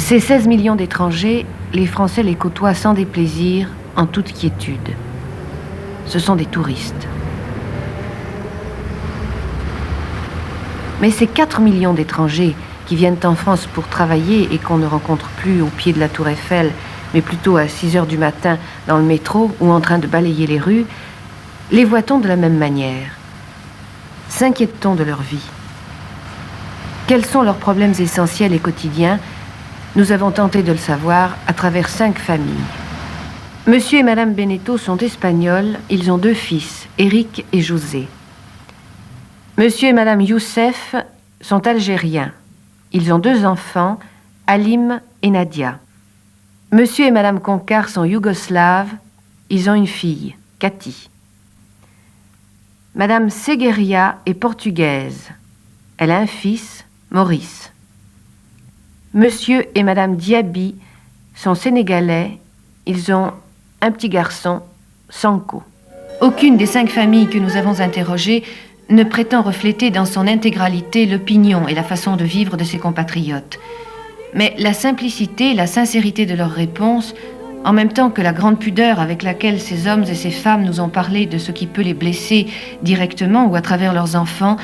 Ces 16 millions d'étrangers, les Français les côtoient sans déplaisir, en toute quiétude. Ce sont des touristes. Mais ces 4 millions d'étrangers qui viennent en France pour travailler et qu'on ne rencontre plus au pied de la Tour Eiffel, mais plutôt à 6 heures du matin dans le métro ou en train de balayer les rues, les voit-on de la même manière? S'inquiète-t-on de leur vie? Quels sont leurs problèmes essentiels et quotidiens? Nous avons tenté de le savoir à travers 5 familles. Monsieur et Madame Beneteau sont espagnols, ils ont 2 fils, Eric et José. Monsieur et Madame Youssef sont algériens. Ils ont 2 enfants, Halim et Nadia. Monsieur et Madame Concar sont yougoslaves. Ils ont une fille, Cathy. Madame Segueria est portugaise. Elle a un fils, Maurice. Monsieur et Madame Diaby sont sénégalais. Ils ont un petit garçon, Sanko. Aucune des 5 familles que nous avons interrogées ne prétend refléter dans son intégralité l'opinion et la façon de vivre de ses compatriotes. Mais la simplicité et la sincérité de leurs réponses, en même temps que la grande pudeur avec laquelle ces hommes et ces femmes nous ont parlé de ce qui peut les blesser directement ou à travers leurs enfants,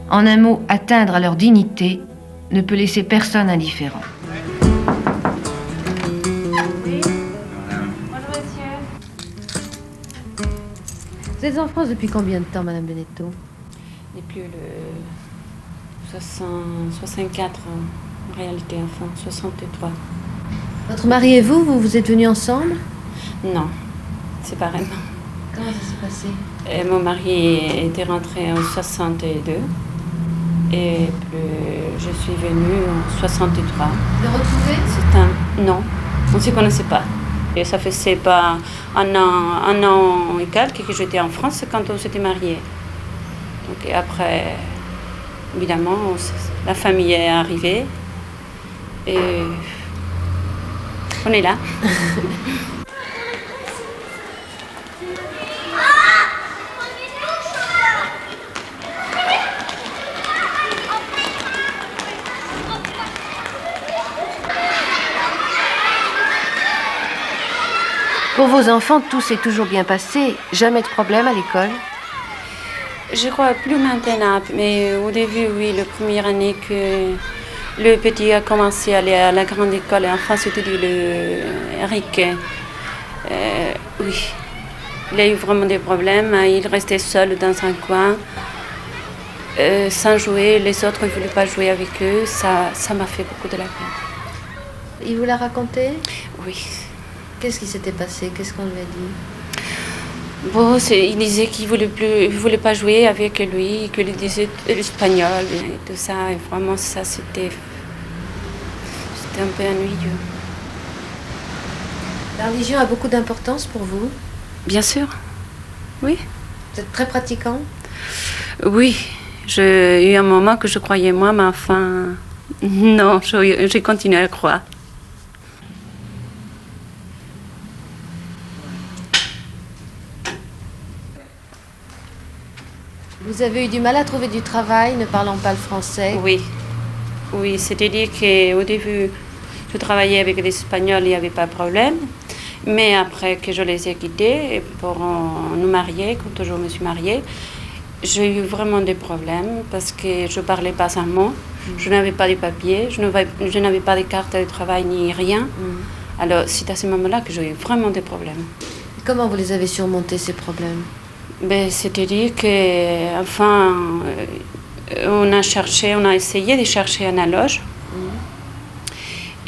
en un mot, atteindre à leur dignité, ne peut laisser personne indifférent. Vous êtes en France depuis combien de temps, Madame Beneteau? Depuis le 64 en réalité, enfin 63. Votre mari et vous, vous êtes venus ensemble? Non, séparément. Comment ça s'est passé? Et mon mari était rentré en 62 et puis je suis venue en 63. Le retrouver? Non, on ne se connaissait pas. Et ça faisait pas un an et quelques que j'étais en France quand on s'était mariés. Donc et après, évidemment, la famille est arrivée et on est là. Pour vos enfants, tout s'est toujours bien passé? Jamais de problème à l'école? Je crois plus maintenant, mais au début, oui, la première année que le petit a commencé à aller à la grande école, et enfin, c'était le Eric. Oui, il a eu vraiment des problèmes. Il restait seul dans un coin, sans jouer. Les autres ne voulaient pas jouer avec eux. Ça m'a fait beaucoup de la peine. Il vous l'a raconté? Oui. Qu'est-ce qui s'était passé? Qu'est-ce qu'on lui a dit? Bon, il disait qu'il ne voulait pas jouer avec lui, qu'il disait l'espagnol et tout ça. Et vraiment, ça, c'était un peu ennuyeux. La religion a beaucoup d'importance pour vous? Bien sûr, oui. Vous êtes très pratiquant? Oui, j'ai eu un moment que je croyais moi, mais enfin, non, j'ai continué à croire. Vous avez eu du mal à trouver du travail, ne parlant pas le français? Oui, oui, c'est-à-dire qu'au début, je travaillais avec des Espagnols, il n'y avait pas de problème. Mais après que je les ai quittés pour nous marier, quand je me suis mariée, j'ai eu vraiment des problèmes parce que je ne parlais pas un mot, je n'avais pas de papiers, je n'avais pas de carte de travail ni rien. Alors c'est à ce moment-là que j'ai eu vraiment des problèmes. Et comment vous les avez surmontés, ces problèmes? C'est-à-dire que, enfin, on a essayé de chercher un loge.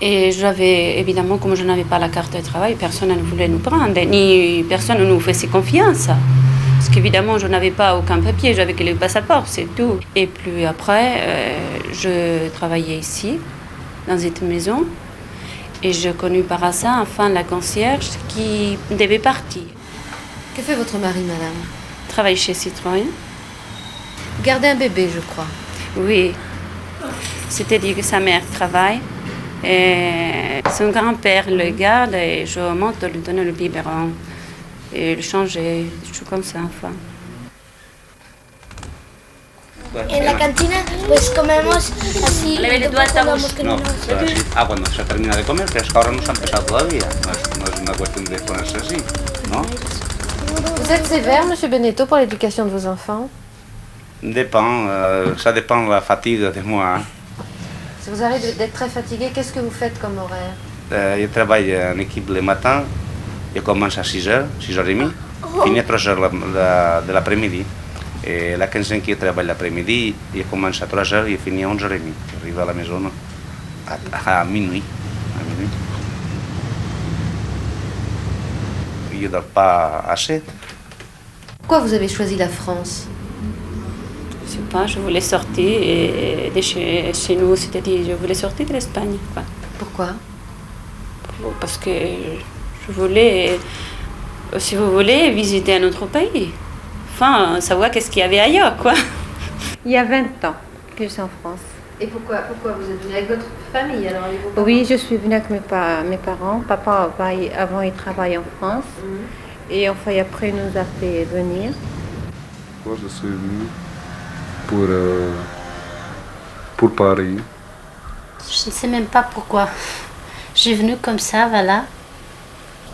Et j'avais, évidemment, comme je n'avais pas la carte de travail, personne ne voulait nous prendre, ni personne ne nous faisait confiance. Parce qu'évidemment, je n'avais pas aucun papier, j'avais que le passeport, c'est tout. Et puis après, je travaillais ici, dans cette maison, et j'ai connu par hasard, enfin, la concierge qui devait partir. Que fait votre mari, madame? Travaille chez Citroën. Vous gardez un bébé, je crois. Oui. C'est-à-dire que sa mère travaille. Et son grand-père le garde et je monte de lui donner le biberon. Et le changer, des choses comme ça, enfin. En la cantina pues comemos así. No, cuando se termina de comer, pero es que ahora no se ha empezado todavía. No es una cuestión de ponerse así, ¿no? Vous êtes sévère, Monsieur Beneteau, pour l'éducation de vos enfants? Dépend, ça dépend de la fatigue de moi. Si vous arrivez d'être très fatigué, qu'est-ce que vous faites comme horaire? Je travaille en équipe le matin, je commence à 6h, 6h30, finis à 3h de l'après-midi. Et la 15 qui travaille l'après-midi, je commence à 3h et finis à 11h30. J'arrive à la maison à minuit. Je ne dors pas assez. Pourquoi vous avez choisi la France? Je sais pas, je voulais sortir de chez nous, c'est-à-dire je voulais sortir de l'Espagne. Quoi. Pourquoi? Parce que je voulais, si vous voulez, visiter un autre pays. Enfin, savoir qu'est-ce qu'il y avait ailleurs, quoi. Il y a 20 ans que je suis en France. Et pourquoi vous êtes venu avec votre famille alors? Oui, je suis venue avec mes parents. Papa, avant, il travaillait en France. Et enfin, après, il nous a fait venir. Moi, je suis venu pour Paris. Je ne sais même pas pourquoi. Je suis venue comme ça, voilà.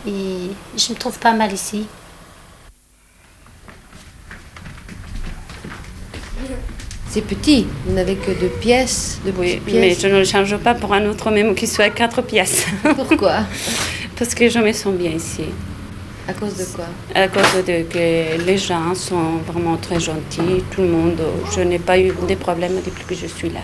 Et je me trouve pas mal ici. C'est petit, vous n'avez que 2 pièces, Oui, pièces. mais je ne le change pas pour un autre, même qui soit 4 pièces. Pourquoi? Parce que je me sens bien ici. À cause de quoi? À cause de que les gens sont vraiment très gentils, tout le monde. Je n'ai pas eu de problème depuis que je suis là.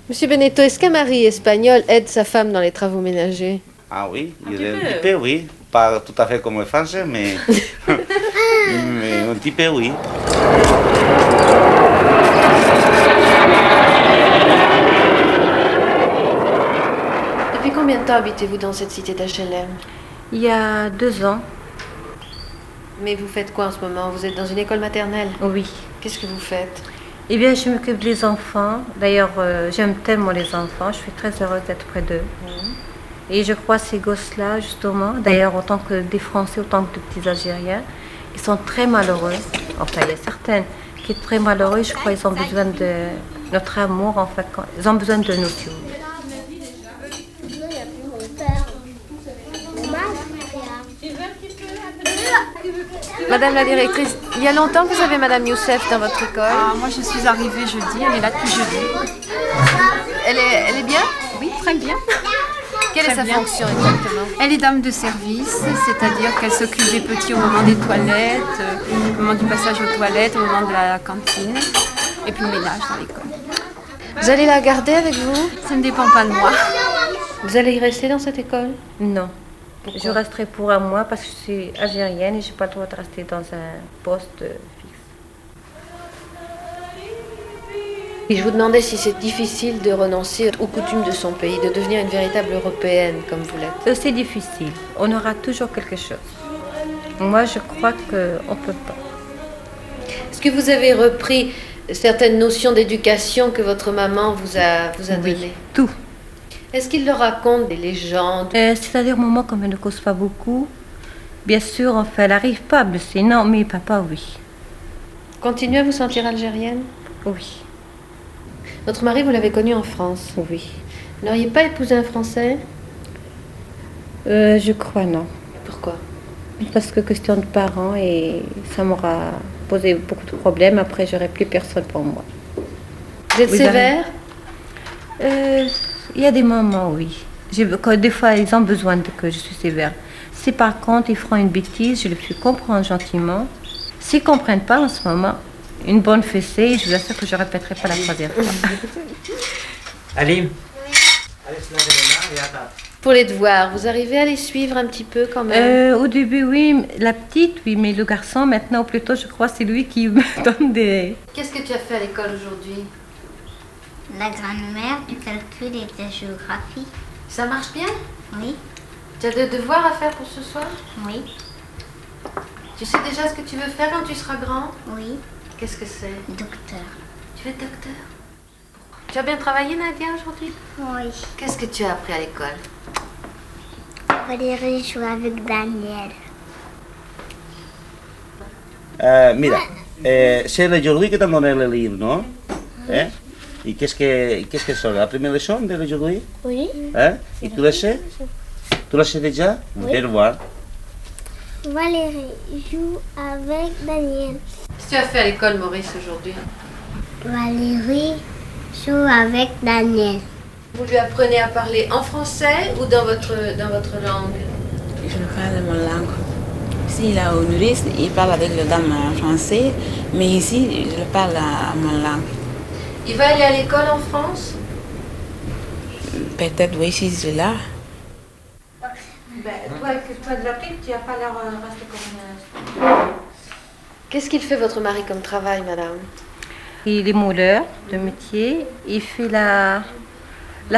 Monsieur Beneteau, est-ce qu'un mari espagnol aide sa femme dans les travaux ménagers? Ah oui, un petit peu, oui. Pas tout à fait comme les Français, mais, mais un petit peu, oui. Depuis combien de temps habitez-vous dans cette cité d'HLM? Il y a 2 ans, Mais vous faites quoi en ce moment? Vous êtes dans une école maternelle? oui. Qu'est-ce que vous faites? Eh bien, je m'occupe des enfants. D'ailleurs, j'aime tellement les enfants. Je suis très heureuse d'être près d'eux. Et je crois ces gosses-là, justement, d'ailleurs, autant que des Français, autant que de petits Algériens, ils sont très malheureux. Enfin, il y a certaines qui sont très malheureux. Je crois qu'ils ont besoin de notre amour, en fait. Ils ont besoin de nous, si vous voulez. Madame la directrice, il y a longtemps que vous avez Madame Youssef dans votre école? Moi, je suis arrivée jeudi, elle est là depuis jeudi. Elle est bien? Oui, très bien. Quelle est sa fonction exactement? Elle est dame de service, c'est-à-dire qu'elle s'occupe des petits au moment des toilettes, au moment du passage aux toilettes, au moment de la cantine, et puis le ménage dans l'école. Vous allez la garder avec vous? Ça ne dépend pas de moi. Vous allez y rester dans cette école? Non. Pourquoi? Je resterai pour un mois parce que je suis algérienne et je n'ai pas le droit de rester dans un poste fixe. Et je vous demandais si c'est difficile de renoncer aux coutumes de son pays, de devenir une véritable européenne comme vous l'êtes. C'est difficile. On aura toujours quelque chose. Moi, je crois qu'on ne peut pas. Est-ce que vous avez repris certaines notions d'éducation que votre maman vous a données? Tout. Est-ce qu'il leur raconte des légendes? C'est-à-dire, maman, comme elle ne cause pas beaucoup, bien sûr, enfin, elle n'arrive pas à blesser. Non, mais papa, oui. Continuez à vous sentir algérienne? Oui, Votre mari, vous l'avez connu en France. oui. Vous n'auriez pas épousé un Français? Je crois non. Pourquoi? Parce que question de parents et ça m'aura posé beaucoup de problèmes. Après, j'aurais plus personne pour moi. Vous êtes sévère? Il y a des moments, oui. Des fois, ils ont besoin que je suis sévère. Si par contre, ils feront une bêtise, je les fais comprendre gentiment. S'ils ne comprennent pas en ce moment, une bonne fessée, je vous assure que je ne répéterai pas la 3e fois. Alim, allez se laver les mains et attends. Pour les devoirs, vous arrivez à les suivre un petit peu quand même? Au début, oui. La petite, oui. Mais le garçon, maintenant, ou plutôt, je crois, c'est lui qui me donne des... Qu'est-ce que tu as fait à l'école aujourd'hui? La grammaire, du calcul et de la géographie. Ça marche bien? Oui, Tu as des devoirs à faire pour ce soir? oui, Tu sais déjà ce que tu veux faire quand tu seras grand? oui. Qu'est-ce que c'est? Docteur. Tu veux être docteur? Tu as bien travaillé, Nadia, aujourd'hui? Oui. Qu'est-ce que tu as appris à l'école? Valérie joue avec Daniel. Mira, C'est aujourd'hui que t'as donné le livre, non? Hein? Et qu'est-ce que c'est la première leçon de aujourd'hui? Oui. Hein? Et tu le sais? Tu le sais déjà? Oui. Viens voir. Valérie joue avec Daniel. Qu'est-ce que tu as fait à l'école, Maurice, aujourd'hui? Valérie joue avec Daniel. Vous lui apprenez à parler en français ou dans votre langue? Je parle mon langue. Ici, là, au Nourrice, il parle avec le dame en français, mais ici, je parle à mon langue. Il va aller à l'école en France? Peut-être, oui, si c'est là. Toi de l'Afrique, tu n'as pas l'air resté comme un. Qu'est-ce qu'il fait votre mari comme travail, madame? Il est mouleur de métier. Il fait la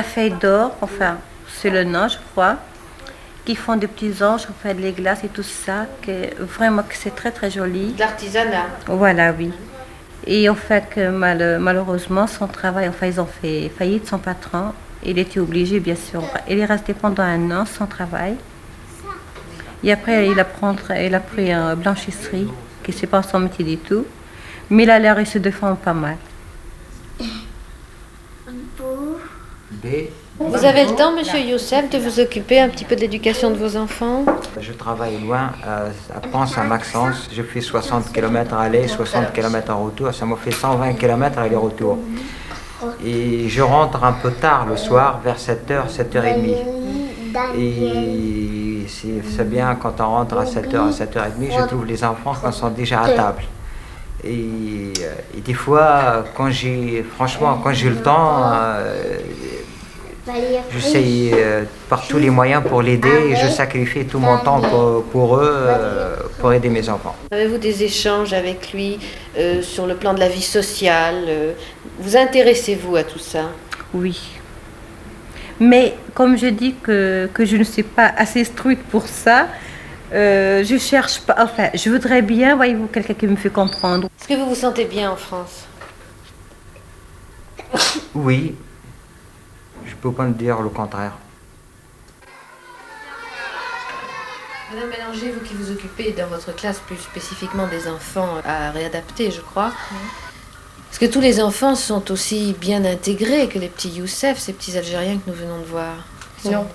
feuille d'or, enfin, c'est le nom, je crois. Qui font des petits anges, on fait des glaces et tout ça. Vraiment, que c'est très très joli. De l'artisanat. Voilà, oui. Et en fait, que malheureusement, son travail, enfin, ils ont fait faillite, son patron. Il était obligé, bien sûr. Il est resté pendant 1 an sans travail. Et après, il a pris une blanchisserie, qui n'est pas son métier du tout. Mais il a l'air, il se défend pas mal. Vous avez le temps, monsieur Youssef, de vous occuper un petit peu de l'éducation de vos enfants? Je travaille loin, à Pons, à Maxence. Je fais 60 km aller, 60 km en retour. Ça me fait 120 km aller-retour. Et je rentre un peu tard le soir, vers 7h, 7h30. Et c'est bien quand on rentre à 7h, à 7h30, je trouve les enfants quand ils sont déjà à table. Et des fois, quand j'ai le temps, j'essaye par tous les moyens pour l'aider et je sacrifie tout mon temps pour eux, pour aider mes enfants. Avez-vous des échanges avec lui sur le plan de la vie sociale? Vous intéressez-vous à tout ça? Oui. Mais comme je dis que je ne suis pas assez instruite pour ça, je cherche pas. Enfin, je voudrais bien, voyez-vous, quelqu'un qui me fait comprendre. Est-ce que vous vous sentez bien en France? Oui, je ne peux pas dire le contraire. Madame Bélanger, vous qui vous occupez dans votre classe plus spécifiquement des enfants à réadapter, je crois, est-ce que tous les enfants sont aussi bien intégrés que les petits Youssef, ces petits Algériens que nous venons de voir? Non.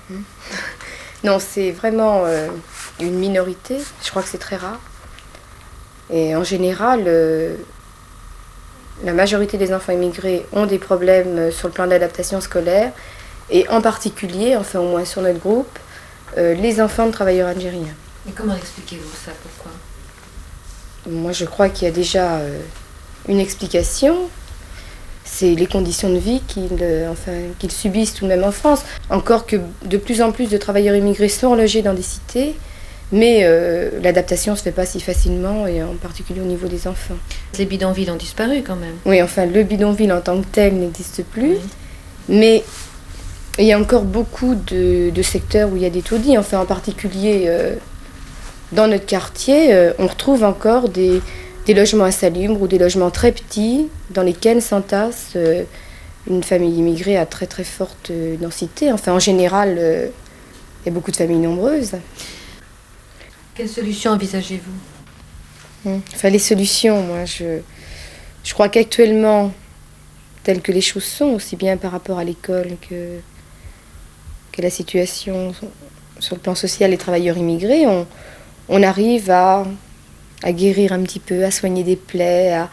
Non, c'est vraiment une minorité. Je crois que c'est très rare. Et en général, la majorité des enfants immigrés ont des problèmes sur le plan de l'adaptation scolaire. Et en particulier, enfin au moins sur notre groupe, les enfants de travailleurs algériens. Et comment expliquez-vous ça? Pourquoi? Moi, je crois qu'il y a déjà une explication. C'est les conditions de vie qu'ils subissent tout de même en France. Encore que de plus en plus de travailleurs immigrés sont logés dans des cités, mais l'adaptation ne se fait pas si facilement, et en particulier au niveau des enfants. Les bidonvilles ont disparu quand même. Oui, enfin, le bidonville en tant que tel n'existe plus, mais il y a encore beaucoup de secteurs où il y a des taudis. Enfin, en particulier, dans notre quartier, on retrouve encore des logements insalubres ou des logements très petits dans lesquels s'entasse une famille immigrée à très très forte densité. Enfin, en général, il y a beaucoup de familles nombreuses. Quelle solution envisagez-vous? Enfin, les solutions, moi, je crois qu'actuellement, telles que les choses sont, aussi bien par rapport à l'école que la situation sur le plan social des travailleurs immigrés, on arrive à guérir un petit peu, à soigner des plaies,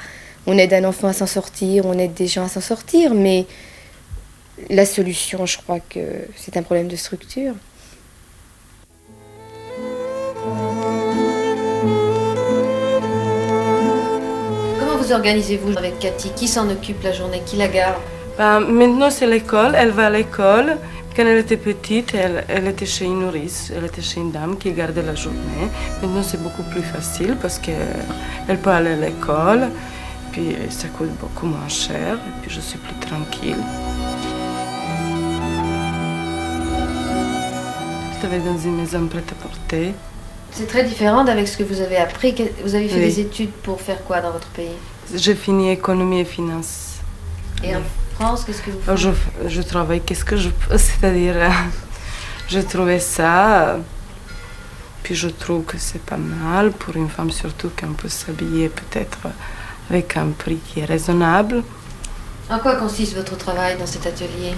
on aide un enfant à s'en sortir, on aide des gens à s'en sortir, mais la solution, je crois que c'est un problème de structure. Comment vous organisez-vous avec Cathy? Qui s'en occupe la journée? Qui la garde? Maintenant, c'est l'école. Elle va à l'école. Quand elle était petite, elle était chez une nourrice. Elle était chez une dame qui gardait la journée. Maintenant, c'est beaucoup plus facile parce qu'elle peut aller à l'école. Puis, ça coûte beaucoup moins cher. Et puis, je suis plus tranquille. Je travaille dans une maison prêt-à-porter. C'est très différent d'avec ce que vous avez appris. Vous avez fait Oui. des études pour faire quoi dans votre pays? J'ai fini économie et finance. Et en France, qu'est-ce que vous faites? Je travaille, qu'est-ce que je peux, c'est-à-dire, j'ai trouvé ça, puis je trouve que c'est pas mal pour une femme, surtout qu'on peut s'habiller peut-être avec un prix qui est raisonnable. En quoi consiste votre travail dans cet atelier?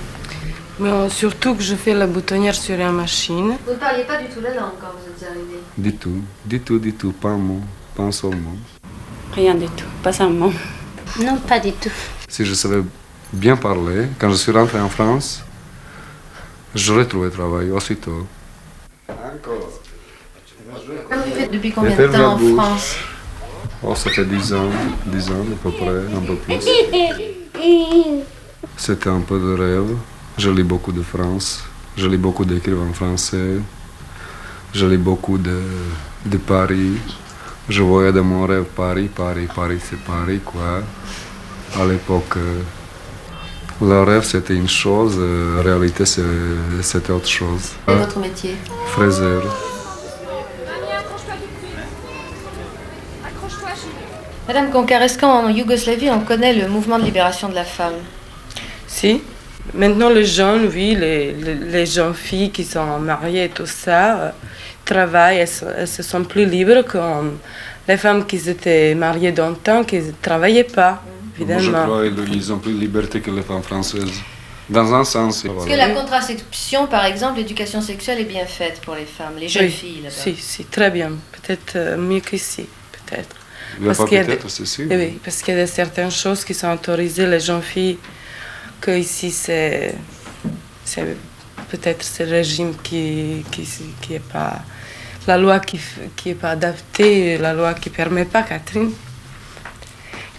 Mais surtout que je fais la boutonnière sur une machine. Vous ne parliez pas du tout la langue quand vous êtes arrivé? Du tout, pas un mot, pas un seul mot. Rien du tout, pas un mot. Non, pas du tout. Si je savais bien parler, quand je suis rentré en France, j'aurais trouvé travail aussitôt. Vous faites depuis combien de temps en France? Oh, ça fait 10 ans à peu près, un peu plus. C'était un peu de rêve. Je lis beaucoup de France, je lis beaucoup d'écrivains français, je lis beaucoup de Paris. Je voyais de mon rêve Paris, c'est Paris, quoi. À l'époque, le rêve c'était une chose, la réalité c'était autre chose. Quel est votre métier? Fraiseur. Madame Concar, est-ce qu'en Yougoslavie on connaît le mouvement de libération de la femme? Si. Maintenant, les jeunes, oui, les jeunes filles qui sont mariées et tout ça, travaillent, elles se sont plus libres que les femmes qui étaient mariées dans le temps, qui ne travaillaient pas, évidemment. Je crois qu'ils ont plus de liberté que les femmes françaises. Dans un sens. Est-ce que la contraception, par exemple, l'éducation sexuelle est bien faite pour les femmes, les jeunes filles là-bas? Si, très bien. Peut-être mieux qu'ici, peut-être. C'est sûr. Oui, parce qu'il y a certaines choses qui sont autorisées, les jeunes filles, que ici c'est peut-être ce régime qui est pas la loi qui est pas adaptée, la loi qui permet pas, Catherine,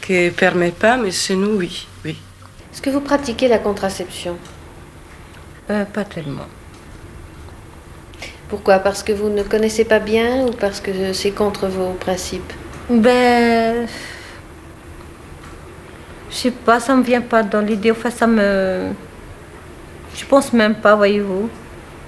qui permet pas, mais chez nous oui. Est-ce que vous pratiquez la contraception? Pas tellement. Pourquoi? Parce que vous ne connaissez pas bien ou parce que c'est contre vos principes? Ben, je sais pas, ça me vient pas dans l'idée. Enfin, je pense même pas, voyez-vous.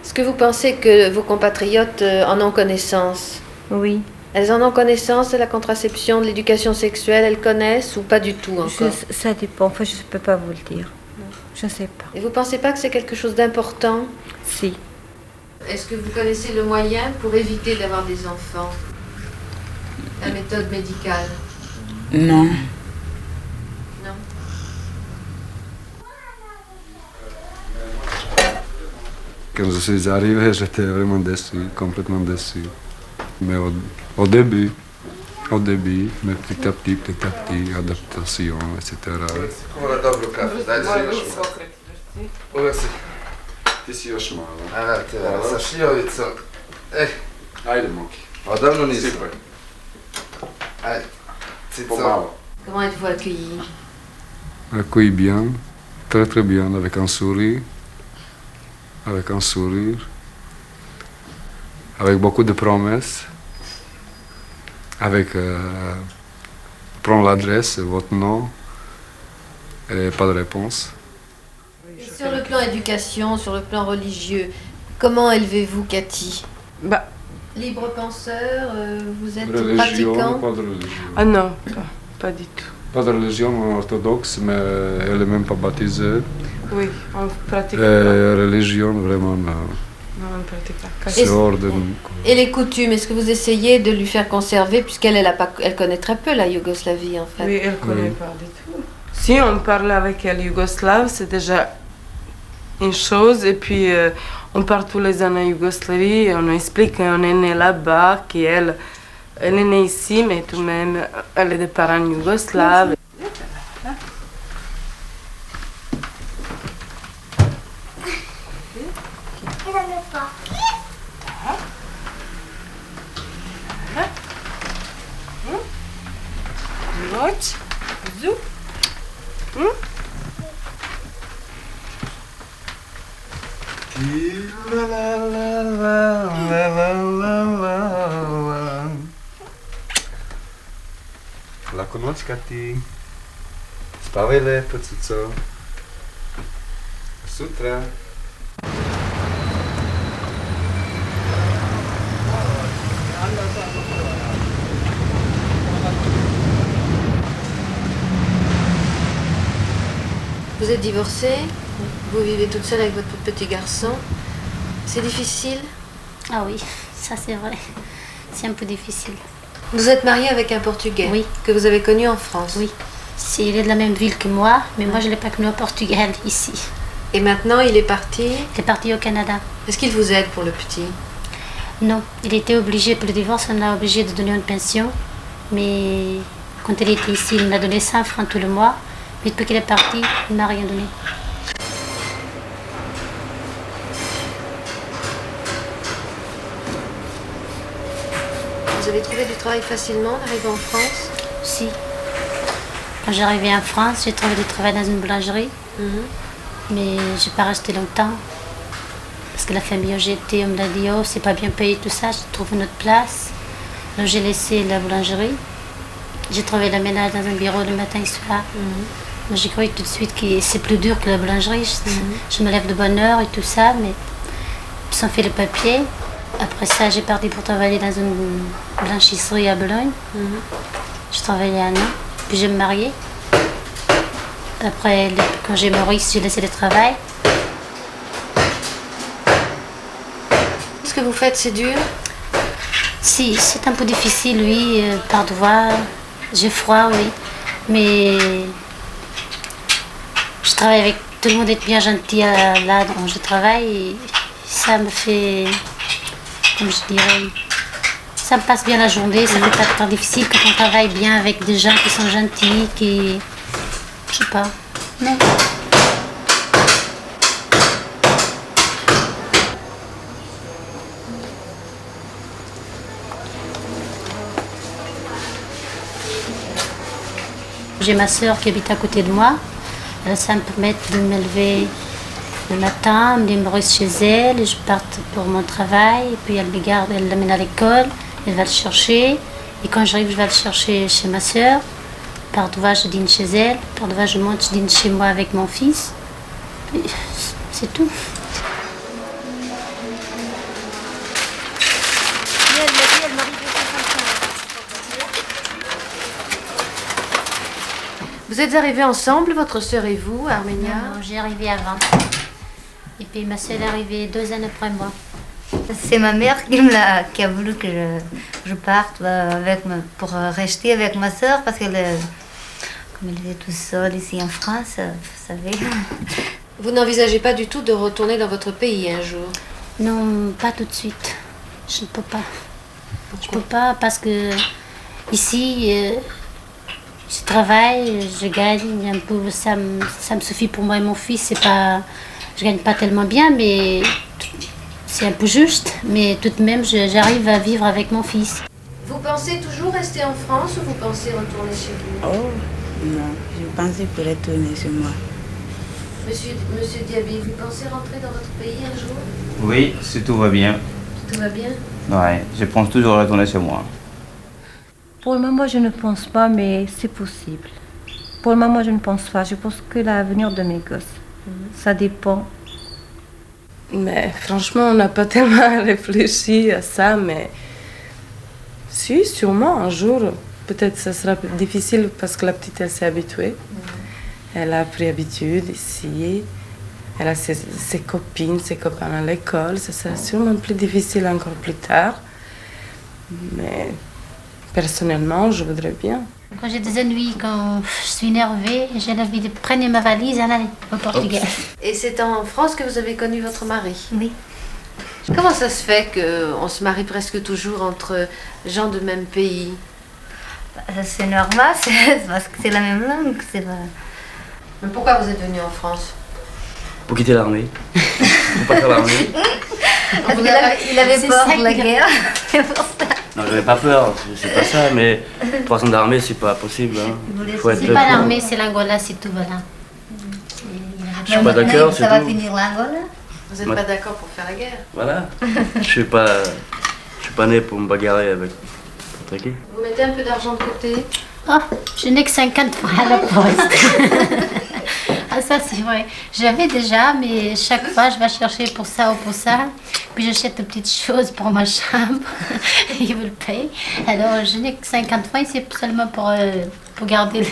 Est-ce que vous pensez que vos compatriotes en ont connaissance? Oui. Elles en ont connaissance de la contraception, de l'éducation sexuelle, elles connaissent ou pas du tout encore? Ça dépend, enfin, je ne peux pas vous le dire. Je ne sais pas. Et vous ne pensez pas que c'est quelque chose d'important? Si. Est-ce que vous connaissez le moyen pour éviter d'avoir des enfants? La méthode médicale? Non. Non. Quand je suis arrivé, j'étais vraiment déçu, complètement déçu. Mais au début, mais petit à petit, adaptation, etc. Hvala, dobro kafe, dajte si još malo. Uvijek si. Ti si još malo. Evo, sa šljovicom. Ajde, Moki. Odavno nisam. Sipaj. Ajde, cico. Pomalo. Comment êtes-vous accueillis? Accueilli bien, très bien, avec un sourire, avec beaucoup de promesses, avec prendre l'adresse, votre nom, et pas de réponse. Et sur le plan éducation, sur le plan religieux, comment élevez-vous Cathy? Libre penseur, vous êtes pratiquant? Pas de religion. Ah non, pas du tout. Pas de religion orthodoxe, mais elle n'est même pas baptisée. Oui, on pratique pas. Religion, vraiment, non. Non, on ne pratique pas. C'est hors de nous. Et les coutumes, est-ce que vous essayez de lui faire conserver, puisqu'elle elle connaît très peu la Yougoslavie en fait? Oui, elle ne connaît pas du tout. Si on parle avec elle yougoslave, c'est déjà une chose. Et puis, on part tous les ans en Yougoslavie et on explique qu'on est né là-bas, qu'elle est née ici, mais tout de même, elle est de parents yougoslaves. Watch. Zou. Laku noc, Kati. Spávaj lépe, cico. Sutra. Vous êtes divorcée, vous vivez toute seule avec votre petit garçon. C'est difficile? Ah oui, ça c'est vrai. C'est un peu difficile. Vous êtes mariée avec un Portugais? Oui. Que vous avez connu en France? Oui. Il est de la même ville que moi, mais moi je ne l'ai pas connu au Portugal, ici. Et maintenant, il est parti? Il est parti au Canada. Est-ce qu'il vous aide pour le petit? Non, il était obligé, pour le divorce, on a obligé de donner une pension. Mais quand il était ici, il m'a donné 5 francs tout le mois. Mais depuis qu'il est parti, il ne m'a rien donné. Vous avez trouvé du travail facilement en arrivant en France? Si. Quand j'arrivais en France, j'ai trouvé du travail dans une boulangerie. Mais je n'ai pas resté longtemps. Parce que la famille où j'étais, on me l'a dit, oh, c'est pas bien payé, tout ça, je trouve une autre place. Donc j'ai laissé la boulangerie. J'ai trouvé la ménage dans un bureau le matin et le soir. Donc j'ai cru tout de suite que c'est plus dur que la boulangerie. Je me lève de bonne heure et tout ça, mais ils ont fait le papier. Après ça, j'ai parti pour travailler dans une blanchisserie à Bologne. Je travaillais 1 an, puis je me mariais. Après, quand j'ai Maurice, j'ai laissé le travail. Ce que vous faites, c'est dur? Si, c'est un peu difficile, oui, par devoir. J'ai froid, oui. Mais je travaille avec tout le monde, est bien gentil là où je travaille. Et ça me fait, comme je dirais, ça me passe bien la journée. Ça fait pas de temps difficile quand on travaille bien avec des gens qui sont gentils, qui... Je sais pas, non. J'ai ma sœur qui habite à côté de moi. Ça me permet de me lever le matin, me Maurice chez elle, et je parte pour mon travail. Et puis elle me garde, elle l'amène à l'école, elle va le chercher. Et quand j'arrive, je vais le chercher chez ma sœur. Par devant, je dîne chez elle. Par devant, je monte, je dîne chez moi avec mon fils. Et c'est tout. Vous êtes arrivés ensemble, votre sœur et vous, à Arménia? Non, j'ai arrivé avant. Et puis ma sœur est arrivée 2 ans après moi. C'est ma mère qui a voulu que je parte pour rester avec ma sœur parce qu'elle, comme elle était toute seule ici en France, vous savez. Vous n'envisagez pas du tout de retourner dans votre pays un jour? Non, pas tout de suite. Je ne peux pas. Je ne peux pas parce que ici, je travaille, je gagne un peu, ça me suffit pour moi et mon fils. C'est pas, je gagne pas tellement bien, mais c'est un peu juste. Mais tout de même, j'arrive à vivre avec mon fils. Vous pensez toujours rester en France ou vous pensez retourner chez vous? Oh, non, je pensais pour retourner chez moi. Monsieur Diaby, vous pensez rentrer dans votre pays un jour? Oui, si tout va bien. Tout va bien? Oui, je pense toujours retourner chez moi. Pour le moment, je ne pense pas, mais c'est possible. Pour le moment, je ne pense pas. Je pense que l'avenir de mes gosses, ça dépend. Mais franchement, on n'a pas tellement réfléchi à ça, mais si, sûrement un jour, peut-être ça sera difficile parce que la petite, elle s'est habituée. Elle a pris habitude ici. Elle a ses copines, ses copains à l'école. Ça sera sûrement plus difficile encore plus tard. Mais personnellement, je voudrais bien. Quand j'ai des ennuis, quand je suis énervée, j'ai envie de prendre ma valise et aller au Portugal. Et c'est en France que vous avez connu votre mari? Oui. Comment ça se fait qu'on se marie presque toujours entre gens de même pays? C'est normal, c'est parce que c'est la même langue. Mais pourquoi vous êtes venu en France? Pour quitter l'armée. Pour pas faire l'armée. Il avait peur de la guerre. Non, j'avais pas peur, c'est pas ça, mais 3 ans d'armée, c'est pas possible. Hein. C'est pas l'armée, c'est l'Angola, c'est tout, voilà. Je suis pas d'accord, c'est tout. Ça va finir l'Angola. Vous n'êtes pas d'accord pour faire la guerre? Voilà. Je suis pas né pour me bagarrer avec n'importe qui. Vous mettez un peu d'argent de côté? Oh, je n'ai que 50 francs à la poste. Ah, ça c'est vrai. J'avais déjà, mais chaque fois je vais chercher pour ça ou pour ça. Puis j'achète des petites choses pour ma chambre. Ils me le payent. Alors je n'ai que 50 francs, c'est seulement pour garder.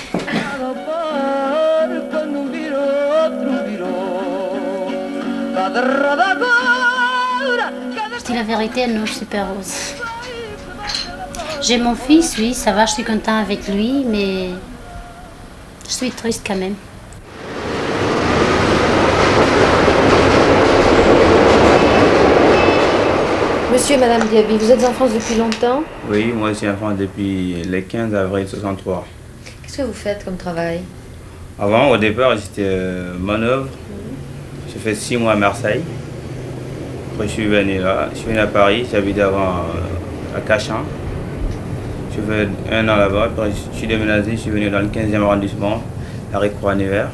Je dis la vérité, non, je suis pas heureuse. J'ai mon fils, oui, ça va, je suis content avec lui, mais je suis triste quand même. Monsieur et Madame Diaby, vous êtes en France depuis longtemps? Oui, moi je suis en France depuis le 15 avril 63. Qu'est-ce que vous faites comme travail? Avant, au départ, j'étais manœuvre. J'ai fait 6 mois à Marseille. Après, je suis venu là. Je suis venu à Paris. J'habitais avant à Cachan. J'ai fait 1 an là-bas. Après, je suis déménagé. Je suis venu dans le 15e arrondissement, à Ricroix-Nevers.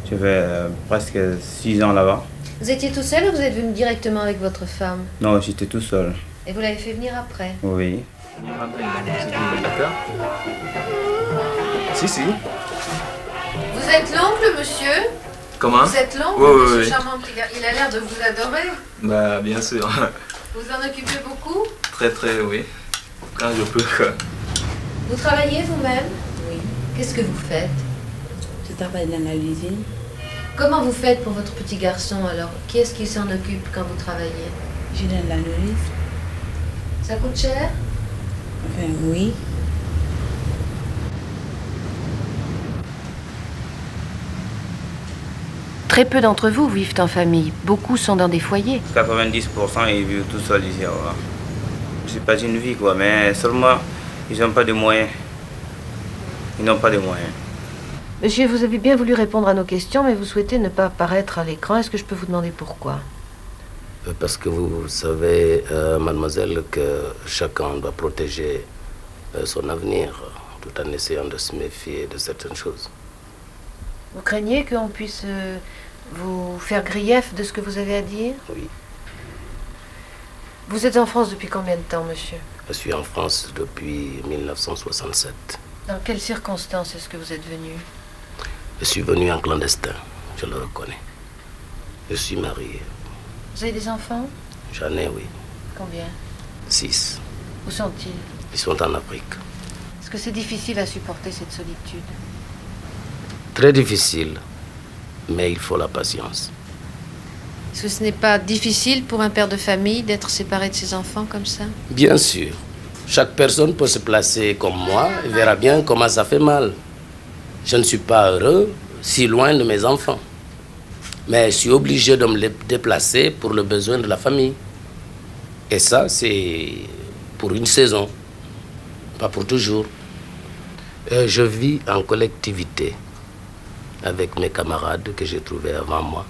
J'ai fait presque 6 ans là-bas. Vous étiez tout seul ou vous êtes venu directement avec votre femme? Non, j'étais tout seul. Et vous l'avez fait venir après? Oui. Si. Vous êtes l'oncle, monsieur? Comment? Vous êtes l'oncle, oui, monsieur charmant petit gars. Il a l'air de vous adorer. Bah, bien sûr. Vous en occupez beaucoup? Très, oui. Quand je peux. Vous travaillez vous-même? Oui. Qu'est-ce que vous faites? Je travaille dans la usine. Comment vous faites pour votre petit garçon alors? Qui est-ce qui s'en occupe quand vous travaillez? Je donne la nourrice. Ça coûte cher? Enfin, oui. Très peu d'entre vous vivent en famille. Beaucoup sont dans des foyers. 90% ils vivent tout seuls ici. Voilà. C'est pas une vie quoi, mais seulement ils n'ont pas de moyens. Ils n'ont pas de moyens. Monsieur, vous avez bien voulu répondre à nos questions, mais vous souhaitez ne pas apparaître à l'écran. Est-ce que je peux vous demander pourquoi? Parce que vous savez, mademoiselle, que chacun doit protéger son avenir tout en essayant de se méfier de certaines choses. Vous craignez qu'on puisse vous faire grief de ce que vous avez à dire? Oui. Vous êtes en France depuis combien de temps, monsieur? Je suis en France depuis 1967. Dans quelles circonstances est-ce que vous êtes venu? Je suis venu en clandestin, je le reconnais. Je suis marié. Vous avez des enfants? J'en ai, oui. Combien? 6. Où sont-ils? Ils sont en Afrique. Est-ce que c'est difficile à supporter cette solitude? Très difficile, mais il faut la patience. Est-ce que ce n'est pas difficile pour un père de famille d'être séparé de ses enfants comme ça? Bien sûr. Chaque personne peut se placer comme moi et verra bien comment ça fait mal. Je ne suis pas heureux si loin de mes enfants. Mais je suis obligé de me déplacer pour le besoin de la famille. Et ça, c'est pour une saison, pas pour toujours. Je vis en collectivité avec mes camarades que j'ai trouvés avant moi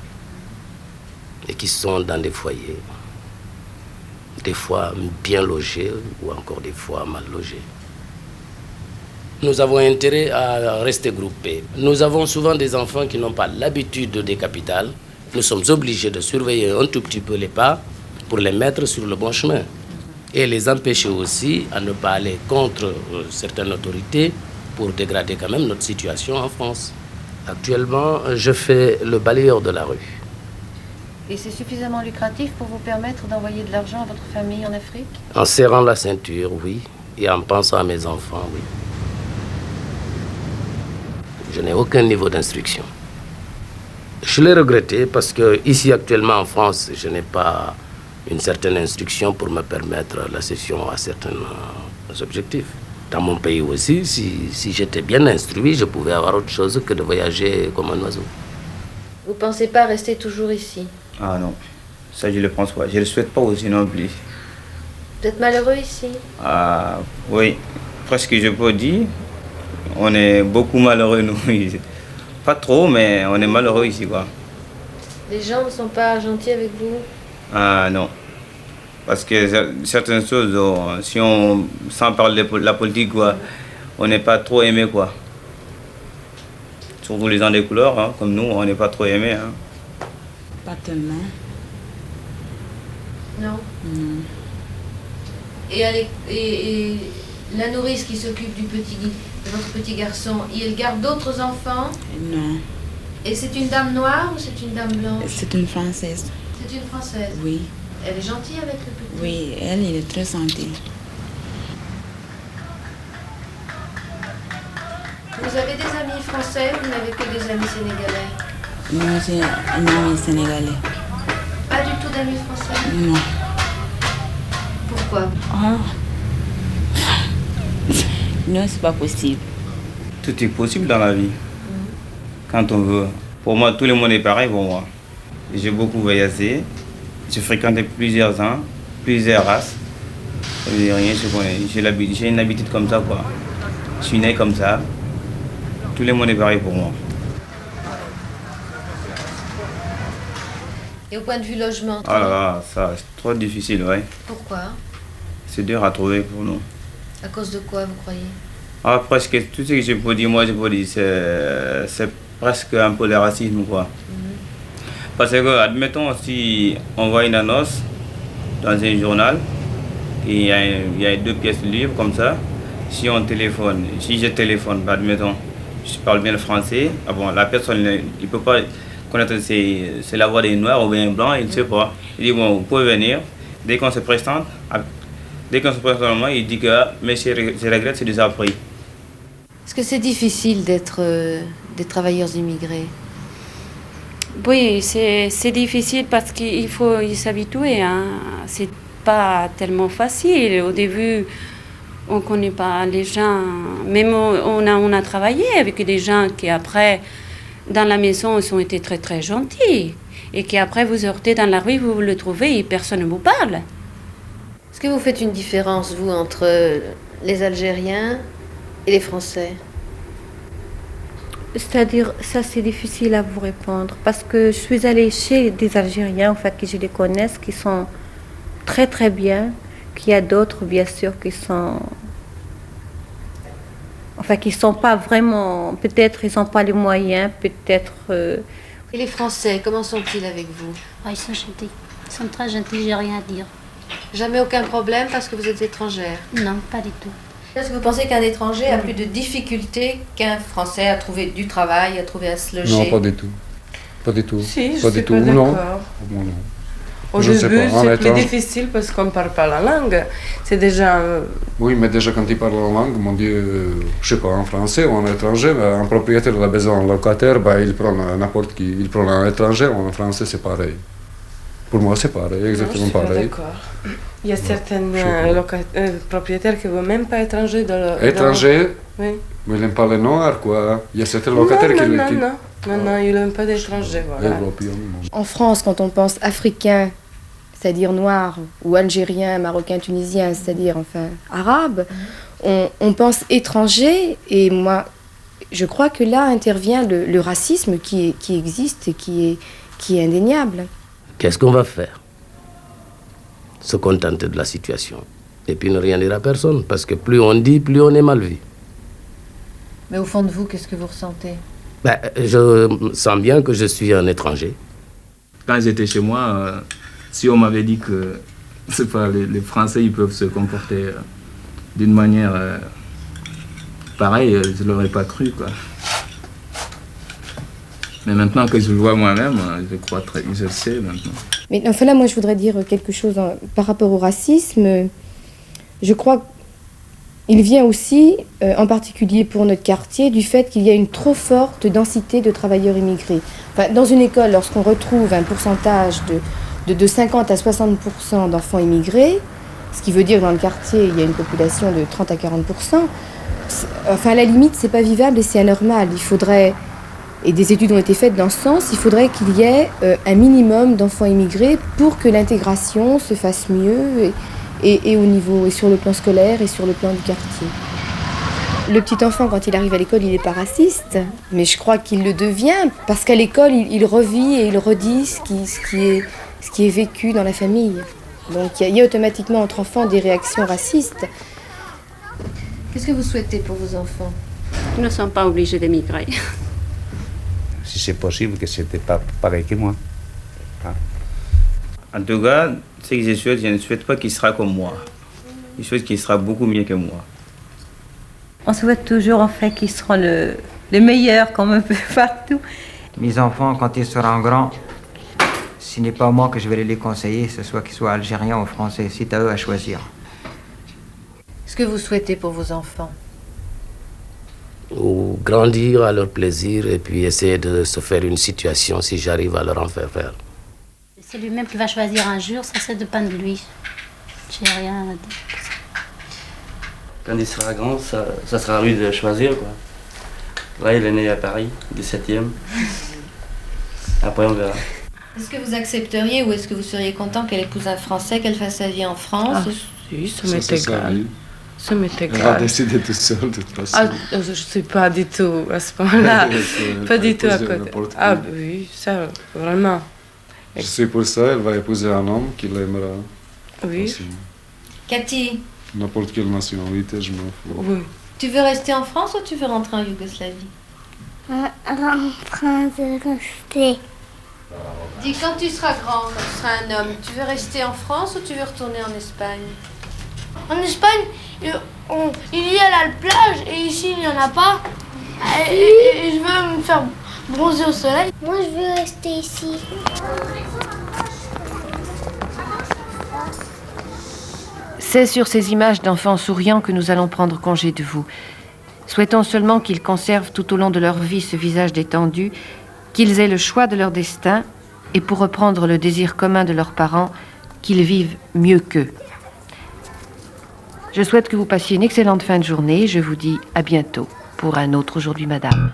et qui sont dans des foyers, des fois bien logés ou encore des fois mal logés. Nous avons intérêt à rester groupés. Nous avons souvent des enfants qui n'ont pas l'habitude des capitales. Nous sommes obligés de surveiller un tout petit peu les pas pour les mettre sur le bon chemin et les empêcher aussi à ne pas aller contre certaines autorités pour dégrader quand même notre situation en France. Actuellement, je fais le balayeur de la rue. Et c'est suffisamment lucratif pour vous permettre d'envoyer de l'argent à votre famille en Afrique? En serrant la ceinture, oui, et en pensant à mes enfants, oui. Je n'ai aucun niveau d'instruction. Je l'ai regretté parce que ici actuellement en France, je n'ai pas une certaine instruction pour me permettre l'accession à certains objectifs. Dans mon pays aussi, si j'étais bien instruit, je pouvais avoir autre chose que de voyager comme un oiseau. Vous ne pensez pas rester toujours ici? Ah non, ça je le pense pas. Je ne le souhaite pas aussi non plus. Vous êtes malheureux ici? Ah oui, presque je peux dire. On est beaucoup malheureux nous. Pas trop, mais on est malheureux ici quoi. Les gens ne sont pas gentils avec vous? Ah non. Parce que certaines choses, si on sans parler de la politique, quoi, on n'est pas trop aimé quoi. Surtout les gens des couleurs, hein, comme nous, on n'est pas trop aimé. Hein. Pas tellement. Non. Non. Et la nourrice qui s'occupe de votre petit garçon, elle garde d'autres enfants? Non. Et c'est une dame noire ou c'est une dame blanche? C'est une Française. C'est une Française? Oui. Elle est gentille avec le petit? Oui, elle est très gentille. Vous avez des amis français ou vous n'avez que des amis sénégalais? Moi, j'ai un ami sénégalais. Pas du tout d'amis français? Non. Pourquoi? Non, c'est pas possible. Tout est possible dans la vie, quand on veut. Pour moi, tout le monde est pareil pour moi. J'ai beaucoup voyagé, j'ai fréquenté plusieurs ans, plusieurs races. Ça veut dire rien, je connais. J'ai une habitude comme ça, quoi. Je suis né comme ça. Tout le monde est pareil pour moi. Et au point de vue logement? Ah là là, ça, c'est trop difficile, ouais. Pourquoi? C'est dur à trouver pour nous. À cause de quoi, vous croyez? Ah, presque tout ce que je peux dire, moi, je peux dire, c'est presque un peu le racisme, quoi. Parce que, admettons, si on voit une annonce dans un journal, et il y a 2 pièces libres comme ça, si je téléphone, admettons, je parle bien le français, ah bon, la personne, il ne peut pas connaître c'est la voix des Noirs ou bien Blancs, il ne sait pas. Il dit, bon, vous pouvez venir, dès qu'on se présente, il dit que, mais je regrette, c'est déjà pris. Est-ce que c'est difficile d'être des travailleurs immigrés? Oui, c'est difficile parce qu'il faut y s'habituer. Hein. C'est pas tellement facile. Au début, on connaît pas les gens. Même on a travaillé avec des gens qui après, dans la maison, ils ont été très très gentils. Et qui après, vous sortez dans la rue, vous le trouvez et personne ne vous parle. Est-ce que vous faites une différence, vous, entre les Algériens et les Français? C'est-à-dire, ça c'est difficile à vous répondre parce que je suis allée chez des Algériens, en fait, que je les connaisse, qui sont très très bien, qu'il y a d'autres, bien sûr, qui sont... Enfin, qui ne sont pas vraiment... Peut-être ils n'ont pas les moyens, peut-être... Et les Français, comment sont-ils avec vous? Ah, ils sont gentils. Ils sont très gentils, j'ai rien à dire. Jamais aucun problème parce que vous êtes étrangère? Non, pas du tout. Est-ce que vous pensez qu'un étranger a plus de difficultés qu'un Français à trouver du travail, à trouver à se loger? Non, pas du tout. Pas du tout. Si, je pas suis du tout. pas Non. d'accord. Non. Au début, c'est plus difficile parce qu'on ne parle pas la langue. C'est déjà... Oui, mais déjà quand ils parlent la langue, mon Dieu, je sais pas, en français ou en étranger, un propriétaire a besoin d'un locataire, il prend n'importe qui. Il prend un étranger ou en français, c'est pareil. Pour moi, c'est pareil, exactement pareil. D'accord. Il y a certains propriétaires qui ne veulent même pas étrangers dans le... Étrangers? Oui. Mais ils n'aiment pas les noirs, quoi. Il y a certains locataires qui... Non, ils n'aiment pas d'étrangers, voilà. En France, quand on pense africain, c'est-à-dire noir, ou algérien, marocain, tunisien, c'est-à-dire enfin arabe, on pense étranger, et moi, je crois que là intervient le racisme qui existe et qui est indéniable. Qu'est-ce qu'on va faire? Se contenter de la situation. Et puis ne rien dire à personne, parce que plus on dit, plus on est mal vu. Mais au fond de vous, qu'est-ce que vous ressentez? Je sens bien que je suis un étranger. Quand j'étais chez moi, si on m'avait dit que c'est pas, les Français ils peuvent se comporter d'une manière pareille, je ne l'aurais pas cru, quoi. Mais maintenant que je le vois moi-même, je le sais maintenant. Mais enfin là, moi je voudrais dire quelque chose par rapport au racisme. Je crois qu'il vient aussi, en particulier pour notre quartier, du fait qu'il y a une trop forte densité de travailleurs immigrés. Enfin, dans une école, lorsqu'on retrouve un pourcentage de 50 à 60% d'enfants immigrés, ce qui veut dire que dans le quartier, il y a une population de 30 à 40%, enfin à la limite, c'est pas vivable et c'est anormal. Il faudrait... Et des études ont été faites dans ce sens, il faudrait qu'il y ait un minimum d'enfants immigrés pour que l'intégration se fasse mieux et au niveau, et sur le plan scolaire et sur le plan du quartier. Le petit enfant, quand il arrive à l'école, il n'est pas raciste, mais je crois qu'il le devient parce qu'à l'école, il revit et il redit ce qui est vécu dans la famille. Donc il y a automatiquement entre enfants des réactions racistes. Qu'est-ce que vous souhaitez pour vos enfants? Ils ne sont pas obligés d'émigrer. Si c'est possible que c'était pas pareil que moi. En tout cas, ce que je ne souhaite pas qu'il sera comme moi. Je souhaite qu'il sera beaucoup mieux que moi. On souhaite toujours en fait qu'ils seront les meilleurs comme un peu partout. Mes enfants, quand ils seront grands, ce n'est pas moi que je vais les conseiller, ce soit qu'ils soient algériens ou français, c'est à eux à choisir. Qu'est-ce que vous souhaitez pour vos enfants? Ou grandir à leur plaisir et puis essayer de se faire une situation si j'arrive à leur en faire faire. C'est lui-même qui va choisir un jour, ça dépend de lui. J'ai rien à dire. Quand il sera grand, ça sera à lui de choisir, quoi. Là, il est né à Paris, 17e. Après, on verra. Est-ce que vous accepteriez ou est-ce que vous seriez content qu'elle épouse un Français, qu'elle fasse sa vie en France? Ah, si, ça m'est égal. Ça m'est égal. Elle va décider tout seul, de toute façon. Ah, je ne suis pas du tout à ce point-là. Pas du tout à côté. Ah oui, ça, vraiment. Je suis pour ça, elle va épouser un homme qui l'aimera. Oui. Aussi. Cathy, N'importe quelle nationalité, je m'en fous. Oui. tu veux rester en France ou tu veux rentrer en Yougoslavie? En France, rester. Dis, quand tu seras grand, quand tu seras un homme, tu veux rester en France ou tu veux retourner en Espagne? En Espagne, il y a la plage et ici il n'y en a pas. Et je veux me faire bronzer au soleil. Moi je veux rester ici. C'est sur ces images d'enfants souriants que nous allons prendre congé de vous. Souhaitons seulement qu'ils conservent tout au long de leur vie ce visage détendu, qu'ils aient le choix de leur destin et, pour reprendre le désir commun de leurs parents, qu'ils vivent mieux qu'eux. Je souhaite que vous passiez une excellente fin de journée. Je vous dis à bientôt pour un autre Aujourd'hui Madame.